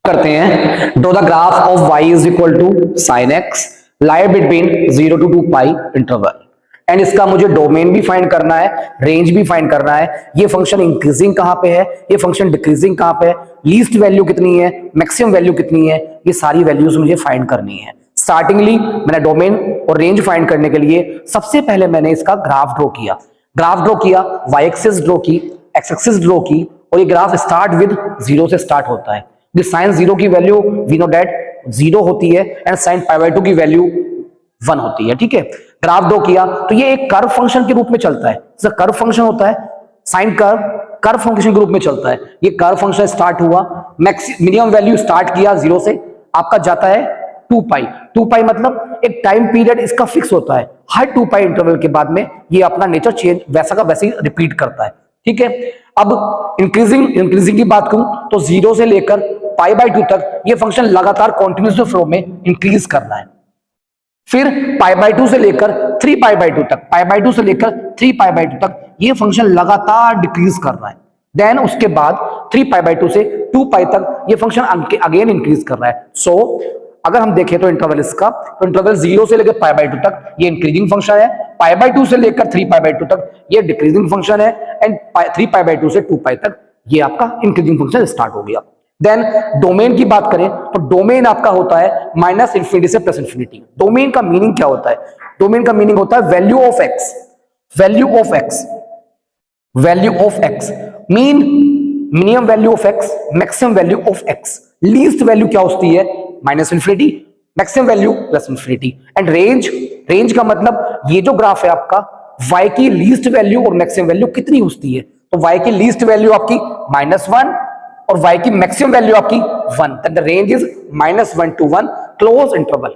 करते हैं। Draw the graph of y is equal to sin x lie between 0 to 2 pi interval. And इसका मुझे domain भी find करना है, रेंज भी फाइंड करना है। ये फंक्शन इंक्रीजिंग कहां पे है, ये फंक्शन डिक्रीजिंग कहां पे है, लीस्ट वैल्यू कितनी है, मैक्सिमम वैल्यू कितनी है, ये सारी वैल्यूज मुझे फाइंड करनी है। स्टार्टिंगली मैंने डोमेन और रेंज फाइंड करने के लिए सबसे पहले मैंने इसका ग्राफ ड्रॉ किया। ग्राफ ड्रॉ किया, वाई एक्सिस ड्रॉ की, एक्स एक्सिस ड्रॉ की, और ये ग्राफ स्टार्ट विद 0 से स्टार्ट होता है। साइन 0 की वैल्यू वी नो दैट 0 होती है एंड साइन π/2 की वैल्यू 1 होती है। ठीक है, ग्राफ ड्रॉ किया तो ये एक कर्व फंक्शन के रूप में चलता है। जैसे कर्व फंक्शन होता है, साइन कर्व फंक्शन के रूप में चलता है। ये कर्व फंक्शन स्टार्ट हुआ, मिनिमम वैल्यू स्टार्ट किया 0 से, आपका जाता है 2 पाई। 2 पाई मतलब एक टाइम पीरियड इसका फिक्स होता है। हर 2 पाई इंटरवल के बाद में ये अपना नेचर चेंज वैसा का वैसे ही रिपीट करता है। ठीक है, अब इंक्रीजिंग की बात करूं तो 0 से लेकर π/2 तक ये फंक्शन लगातार कॉन्टिन्यूस फ्लो में इंक्रीज करना है। फिर π/2 से लेकर 3π/2 तक, π/2 से लेकर 3π/2 तक ये फंक्शन लगातार डिक्रीज कर रहा है। देन उसके बाद 3π/2 से 2π तक ये फंक्शन अगेन इंक्रीज कर रहा है। सो अगर हम देखें तो इंटरवल इसका, तो इंटरवल 0 से लेकर π/2 तक ये इंक्रीजिंग फंक्शन है, π/2 से लेकर 3π/2 तक ये डिक्रीजिंग फंक्शन है, एंड 3π/2 से 2π तक ये आपका इंक्रीजिंग फंक्शन स्टार्ट हो गया। देन डोमेन की बात करें तो डोमेन आपका होता है -∞ से +∞। डोमेन का मीनिंग क्या होता है? डोमेन का मीनिंग होता है value of x, value of x, value of x mean minimum value of x, maximum value of x. Least value क्या होती है? -∞, मैक्सिमम वैल्यू +∞। एंड रेंज का मतलब ये जो ग्राफ है आपका, y की लीस्ट वैल्यू और मैक्सिमम वैल्यू कितनी होती है? तो y की लीस्ट वैल्यू आपकी -1 और y की मैक्सिमम वैल्यू आपकी 1। The range is -1 to 1 close interval.